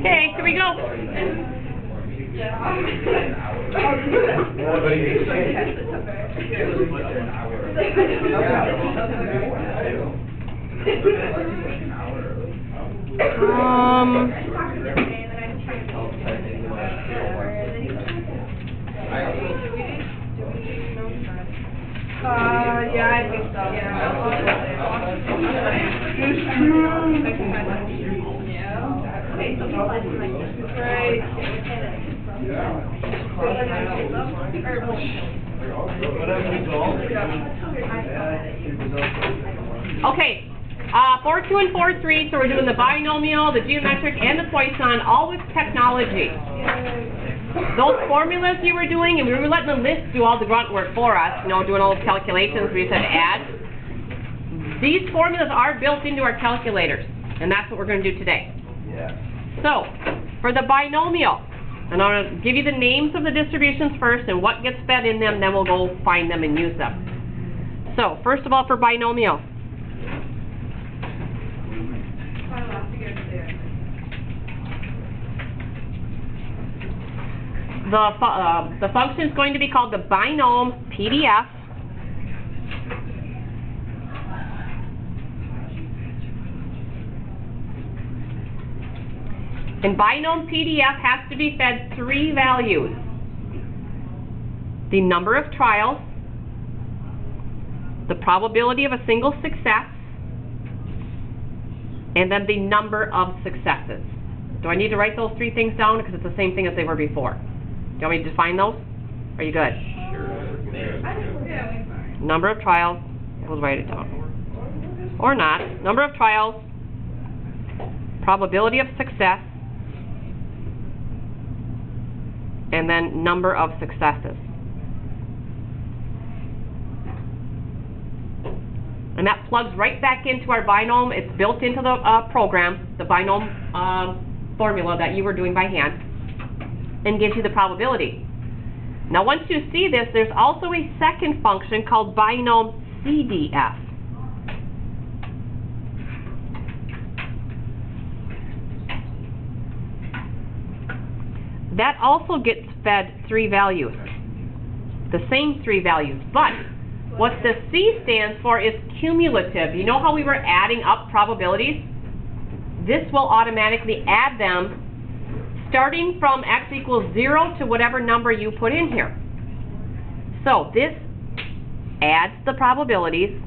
Okay, here we go. Yeah, I think so. Okay, 4-2 and 4-3, so we're doing the binomial, the geometric, and the Poisson, all with technology. Those formulas you were doing, and we were letting the list do all the grunt work for us, you know, doing all those calculations, we just had to add. These formulas are built into our calculators, and that's what we're going to do today. So, for the binomial, and I'm going to give you the names of the distributions first and what gets fed in them, then we'll go find them and use them. So, first of all, for binomial. The function is going to be called the binom PDF. And binom PDF has to be fed three values: the number of trials, the probability of a single success, and then the number of successes. Do I need to write those three things down? Because it's the same thing as they were before. Do you want me to define those? Are you good? Number of trials. We'll write it down. Or not. Number of trials, probability of success, and then number of successes. And that plugs right back into our binom. It's built into the program, the binom formula that you were doing by hand, and gives you the probability. Now once you see this, there's also a second function called binom CDF. That also gets fed three values, the same three values, but what the C stands for is cumulative. You know how we were adding up probabilities? This will automatically add them starting from x equals 0 to whatever number you put in here. So this adds the probabilities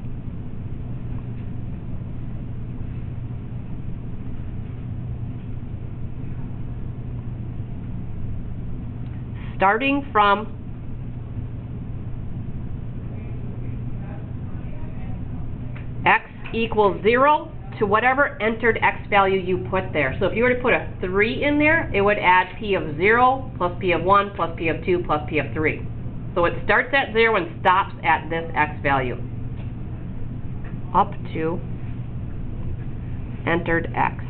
starting from x equals 0 to whatever entered x value you put there. So if you were to put a 3 in there, it would add p of 0 plus p of 1 plus p of 2 plus p of 3. So it starts at 0 and stops at this x value up to entered x.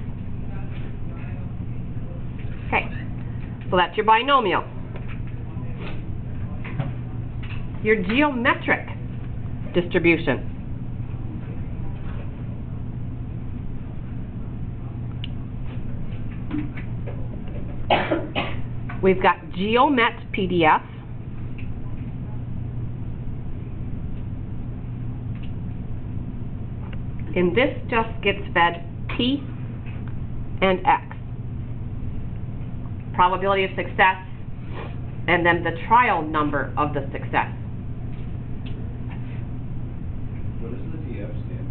Okay, so that's your binomial. Your geometric distribution. We've got GeoMet PDF. And this just gets fed P and X. Probability of success, and then the trial number of the success. What does the DF stand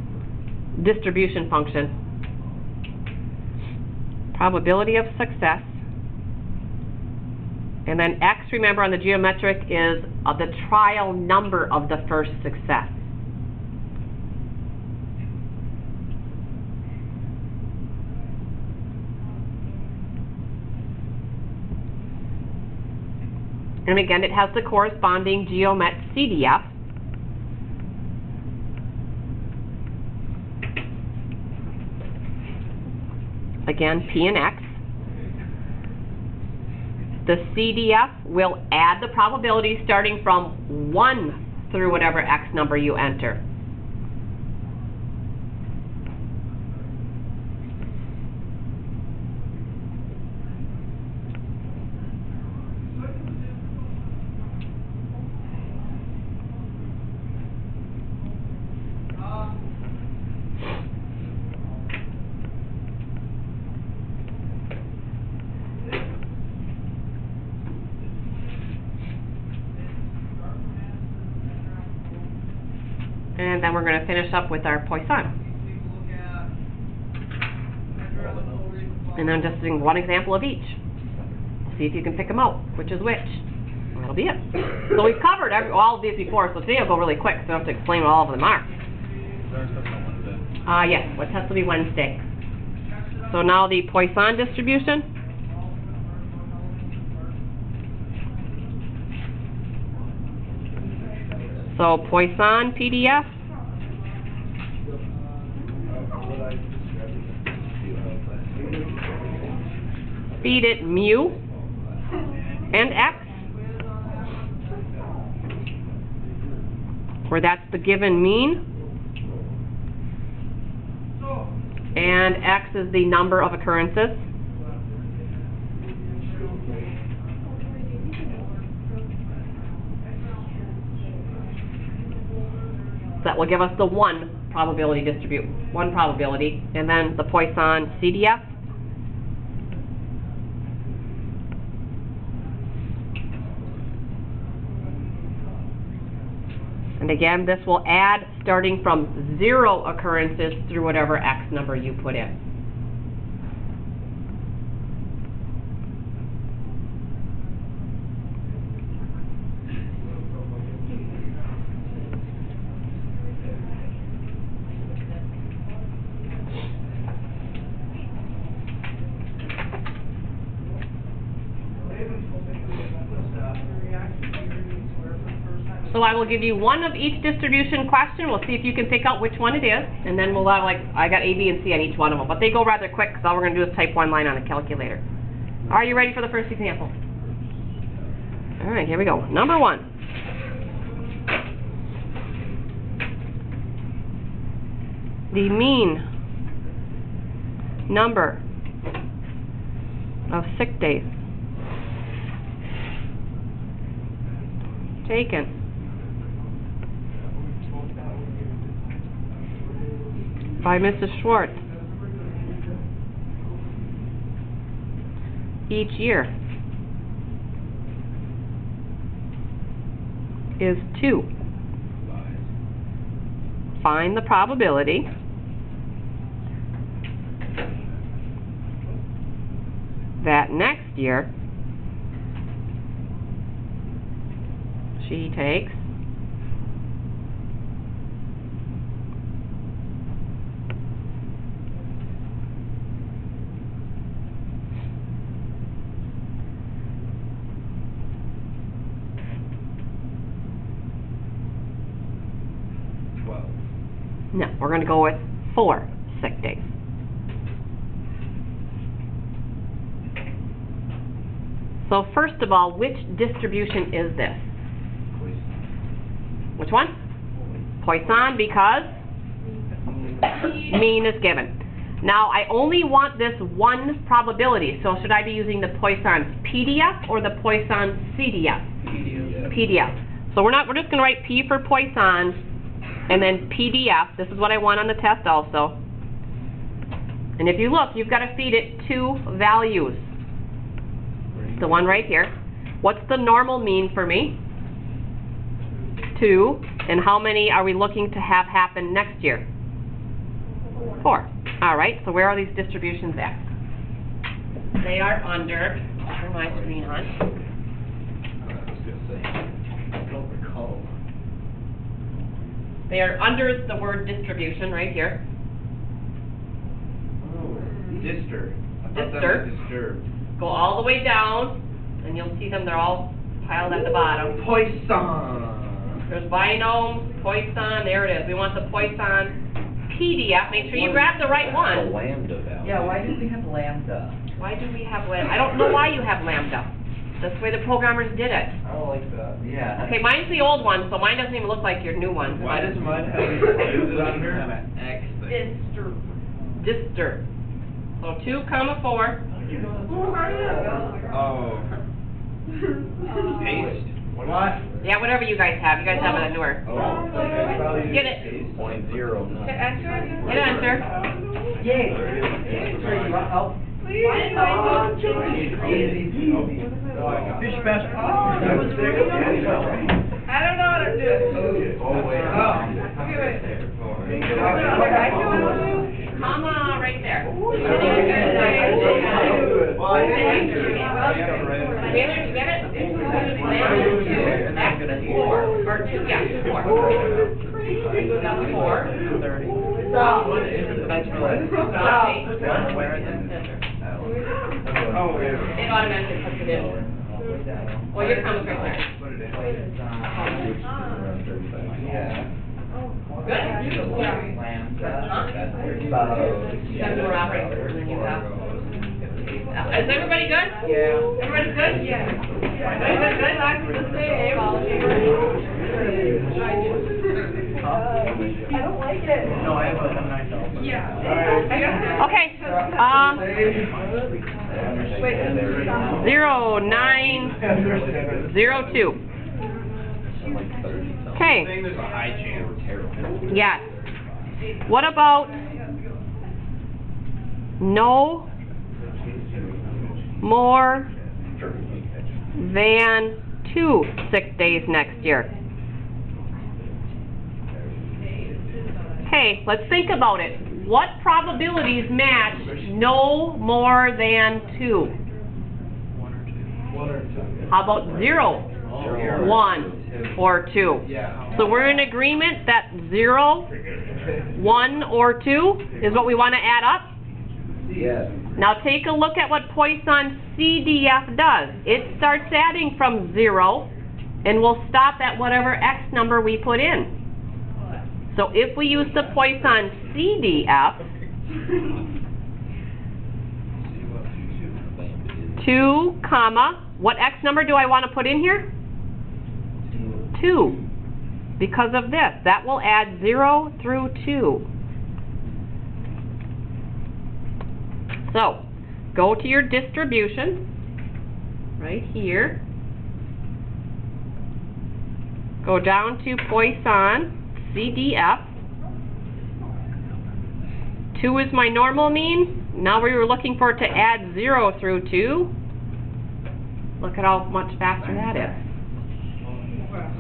for? Distribution function. Probability of success. And then X, remember, on the geometric is the trial number of the first success. And again, it has the corresponding GeoMet CDF. Again, P and X. The CDF will add the probability starting from 1 through whatever X number you enter. and then we're gonna finish up with our Poisson. And I'm just doing one example of each. See if you can pick them out, which is which. And that'll be it. So we've covered all of these before, so today I'll go really quick, so I don't have to explain what all of them are. Yes, what test will be Wednesday. So now the Poisson distribution. So Poisson PDF. Feed it mu and x, where that's the given mean, and x is the number of occurrences. So that will give us the one probability one probability, and then the Poisson CDF. And again, this will add starting from 0 occurrences through whatever x number you put in. So I will give you one of each distribution question. We'll see if you can pick out which one it is, and then we'll have, I got A, B, and C on each one of them. But they go rather quick, because all we're going to do is type one line on a calculator. Are you ready for the first example? All right, here we go. Number 1. The mean number of sick days taken by Mrs. Schwartz each year is 2. Find the probability that next year she takes No, we're going to go with 4 sick days. So first of all, which distribution is this? Which one? Poisson, because mean is given. Now, I only want this one probability, so should I be using the Poisson's PDF or the Poisson CDF? PDF. So we're just going to write P for Poisson, and then PDF. This is what I want on the test also. And if you look, you've got to feed it 2 values. The one right here. What's the normal mean for me? 2. And how many are we looking to have happen next year? 4. All right, so where are these distributions at? They are under, turn my screen on. I was going to say, I don't recall. They are under the word distribution right here. Oh, Dister. I thought that Dister. was disturbed. Go all the way down, and you'll see them. They're all piled at the bottom. Poisson. There's Binom, Poisson. There it is. We want the Poisson PDF. Make sure you grab the right The one. lambda value. Yeah, why do we have lambda? Why do we have lambda? I don't know why you have lambda. That's the way the programmers did it. I don't like that. Yeah. Okay, mine's the old one, so mine doesn't even look like your new one. Why does mine have it under? X thing. Dister. So 2, 4. Oh. Paste? What? Yeah, whatever you guys have. You guys have it newer. Oh. Get it. 0.09. Hit enter. Yay. Sure, you want help? Fish bass. I don't know Comma right there. Taylor, did you get it? That's 4, or 2, yeah, 4. That's 4. It automatically puts it in. Well, your comma's right there. Good? Seven more operators than you have. Is everybody good? Yeah. Everybody good? Yeah. Everybody good? I don't like it. No, I have a nice album. Yeah. Okay, 0902. Okay. Saying there's a high chance. Yes. What about no more than 2 sick days next year? Okay, let's think about it. What probabilities match no more than 2? 1 or 2. How about 0, 1, or 2? Yeah. So we're in agreement that 0, 1, or 2 is what we want to add up? Yes. Now take a look at what Poisson CDF does. It starts adding from 0 and will stop at whatever X number we put in. So if we use the Poisson CDF, 2, comma, what X number do I want to put in here? 2. Because of this, that will add 0 through 2. So, go to your distribution, right here. Go down to Poisson CDF. 2 is my normal mean. Now we were looking for it to add 0 through 2. Look at how much faster that is.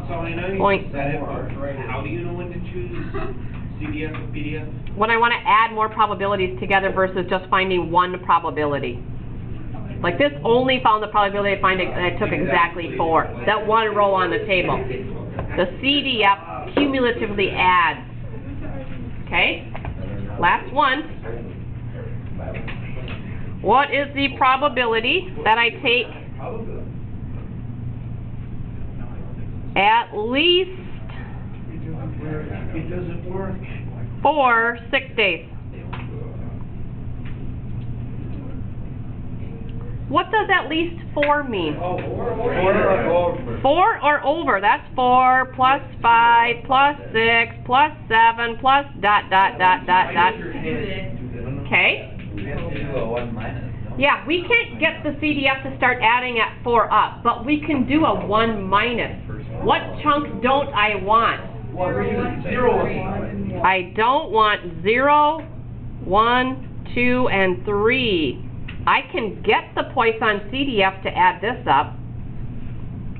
So I know you Point. said it, but how do you know when to choose CDF or PDF? When I want to add more probabilities together versus just finding one probability. Like this only found the probability of finding, and I took exactly 4. That one row on the table. The CDF cumulatively adds. Okay? Last one. What is the probability that I take at least It doesn't work. 4 sick days? What does at least 4 mean? 4 or over. That's 4 plus 5 plus 6 plus 7 plus ... Okay? Yeah, we can't get the CDF to start adding at 4 up, but we can do a 1 minus. What chunk don't I want? 0. I don't want 0, 1, 2, and 3. I can get the Poisson CDF to add this up.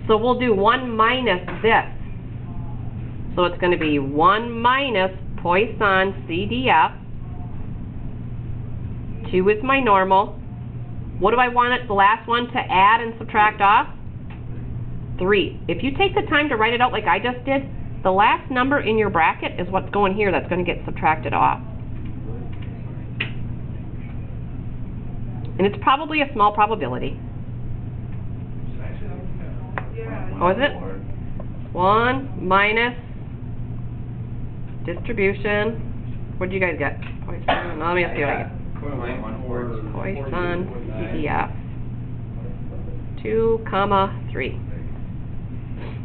So we'll do 1 minus this. So it's going to be 1 minus Poisson CDF. 2 is my normal. What do I want it, the last one, to add and subtract off? 3. If you take the time to write it out like I just did, the last number in your bracket is what's going here that's going to get subtracted off. And it's probably a small probability. Oh, is it? 1 minus distribution. What did you guys get? Poisson. Let me see what I get. Poisson CDF. 2, 3.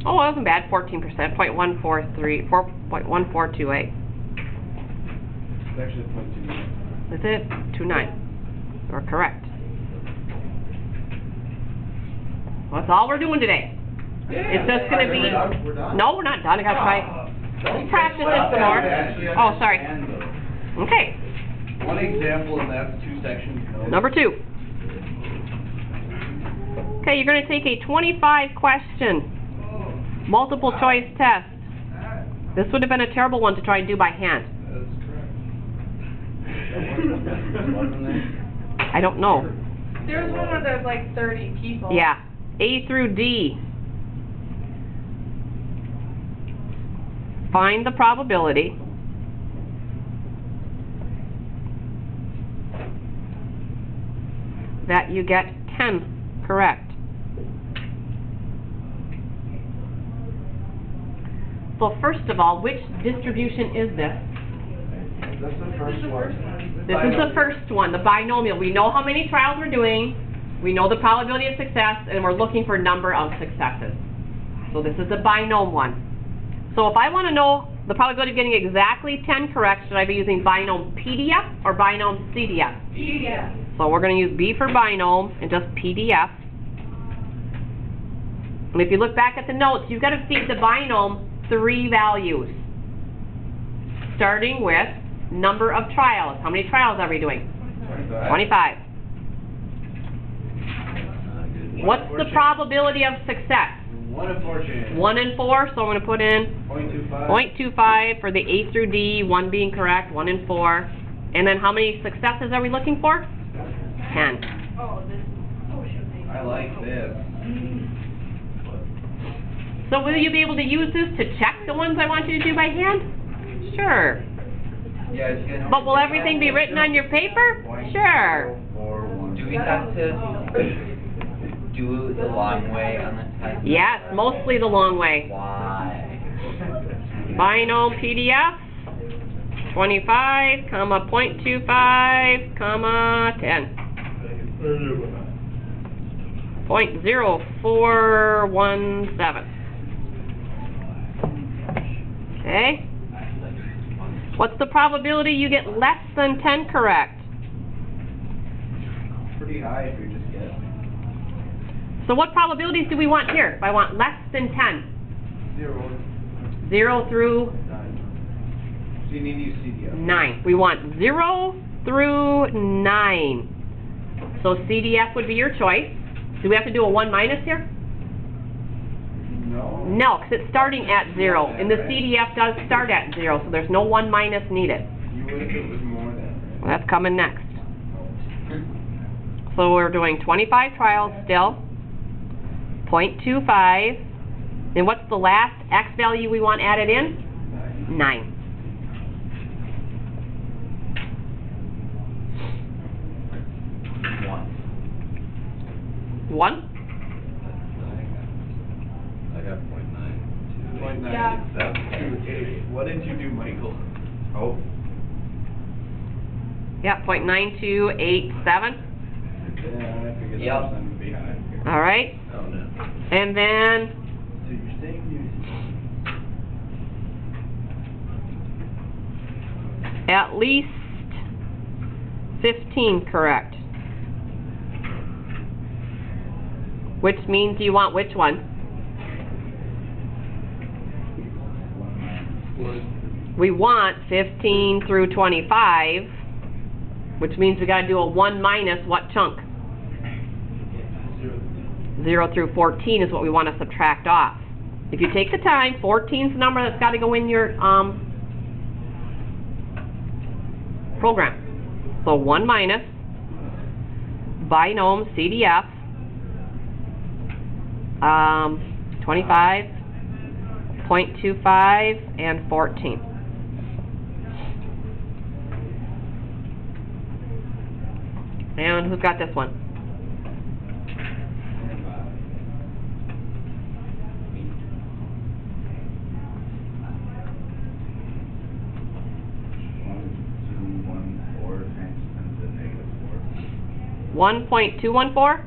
Oh, that wasn't bad. 14%. 0.143. 4.1428. It's actually 0.29. Is it? 29. You're correct. Well, that's all we're doing today. It's just going to be... No, we're not done. I got to try. Let's practice it some more. Oh, sorry. Okay. One example, and that's 2 sections. Number 2. Okay, you're going to take a 25 question Multiple choice test. This would have been a terrible one to try and do by hand. I don't know. There's one where there's like 30 people. Yeah. A through D. Find the probability that you get 10 correct. So first of all, which distribution is this? That's the first one. This is the first one, the binomial. We know how many trials we're doing, we know the probability of success, and we're looking for number of successes. So this is the binom one. So if I want to know the probability of getting exactly 10 correct, should I be using binom PDF or binom CDF? Yeah. So we're going to use B for binom and just PDF. And if you look back at the notes, you've got to feed the binom 3 values. Starting with number of trials. How many trials are we doing? 25. What's the probability of success? 1 in 4 chance. 1 in 4, so I'm going to put in 0.25. 0.25 for the A through D, 1 being correct, 1 in 4. And then how many successes are we looking for? 10. Oh, this. Oh, shoot. I like this. So will you be able to use this to check the ones I want you to do by hand? Sure. Yeah, it's gonna. But will everything be written on your paper? Sure. Do we have to do it the long way on the test? Yes, mostly the long way. Why? Binom PDF, 25, comma, 0.25, comma, 10. 0.0417. Okay. What's the probability you get less than 10 correct? Pretty high if you're just guessing. So what probabilities do we want here? I want less than 10. 0 through 9. So you need to use CDF. 9. We want 0 through 9. So CDF would be your choice. Do we have to do a 1 minus here? No. No, because it's starting at 0. And the CDF does start at 0, so there's no 1 minus needed. You would if it was more than. Well, that's coming next. So we're doing 25 trials still. 0.25. And what's the last X value we want added in? 9. One. 1? I got 0.9. 0.9. Yeah. What did you do, Michael? Oh. Yeah, 0.9287. Yeah, I figured Yep. that would be high. All right. Oh, no. And then So you're staying at least 15 correct. Which means you want which one? We want 15 through 25, which means we got to do a 1 minus what chunk? 0 through 14 is what we want to subtract off. If you take the time, 14 is the number that's got to go in your program. So 1 minus binom CDF 25, 0.25, and 14. And who's got this one? $1.214?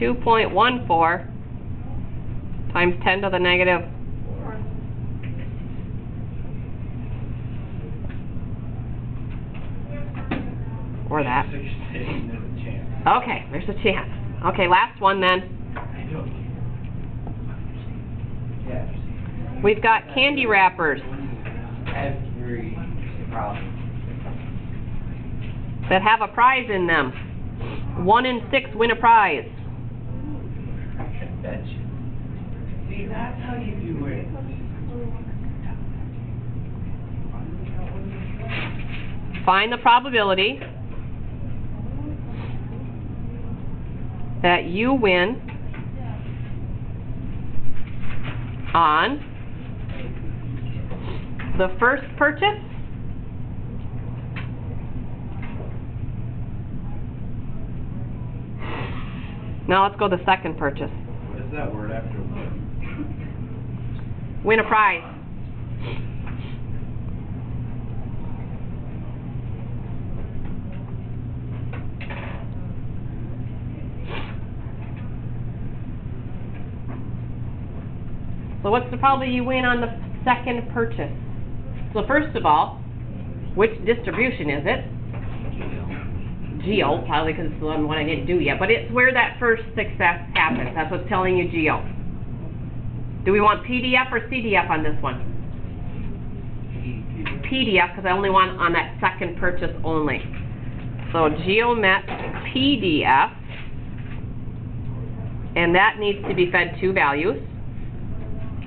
2.14 times 10 to the negative. Or that. Okay, there's a chance. Okay, last one then. We've got candy wrappers Every problem. that have a prize in them. 1 in 6 win a prize. I bet you. See, that's how you do it. Find the probability that you win on the first purchase now let's go to the second purchase. What is that word after word? Win a prize. So what's the probability you win on the second purchase? So first of all, which distribution is it? Geo, probably because it's the one I didn't do yet, but it's where that first success happens. That's what's telling you Geo. Do we want PDF or CDF on this one? PDF, because I only want on that second purchase only. So GeoMet PDF, and that needs to be fed two values.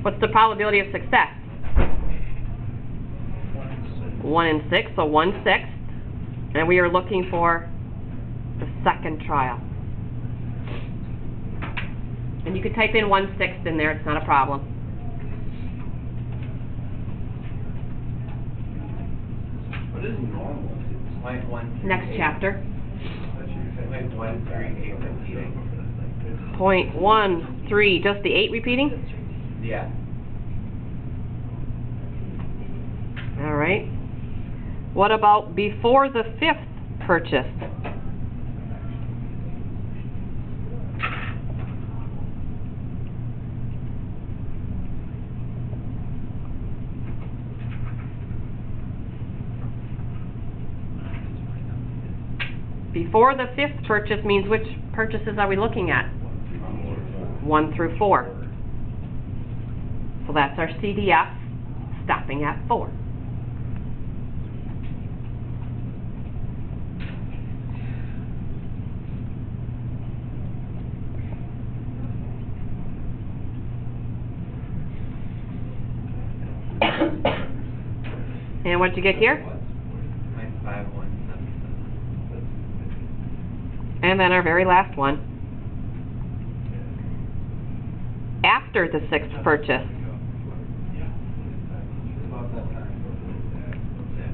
What's the probability of success? 1 in 6, so 1/6. And we are looking for the second trial. And you could type in 1/6 in there, it's not a problem. What is normal? Point one. Next chapter. Point 138 repeating. 0.13, just the 8 repeating? Yeah. All right. What about before the 5th purchase? Before the 5th purchase means which purchases are we looking at? 1 through 4. So that's our CDF, stopping at 4. And what'd you get here? Point 5177. And then our very last one. After the 6th purchase.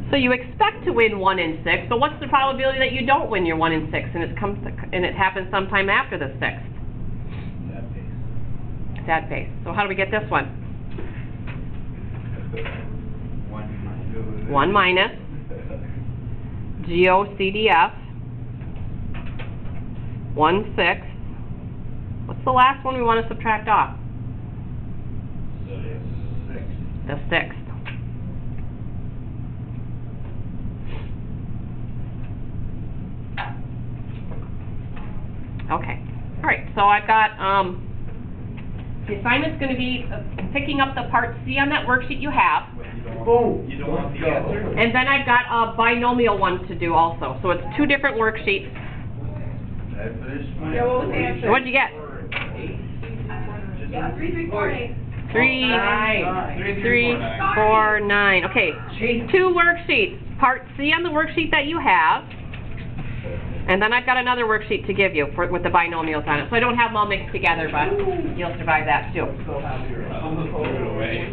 So you expect to win 1 in 6, but what's the probability that you don't win your 1 in 6 and it happens sometime after the 6th? Sad face. So how do we get this one? 1 minus GeoCDF 1/6. What's the last one we want to subtract off? The 6th. Okay. All right. So I've got the assignment's going to be picking up the part C on that worksheet you have. Boom. You don't want the answer? And then I've got a binomial one to do also. So it's 2 different worksheets. I finished my. Yeah, what was the answer? What'd you get? Yeah, 3, 3, 4, 8. 3, 9. 3, 4, 9. Okay. 2 worksheets. Part C on the worksheet that you have. And then I've got another worksheet to give you with the binomials on it. So I don't have them all mixed together, but you'll survive that too. Throw it away.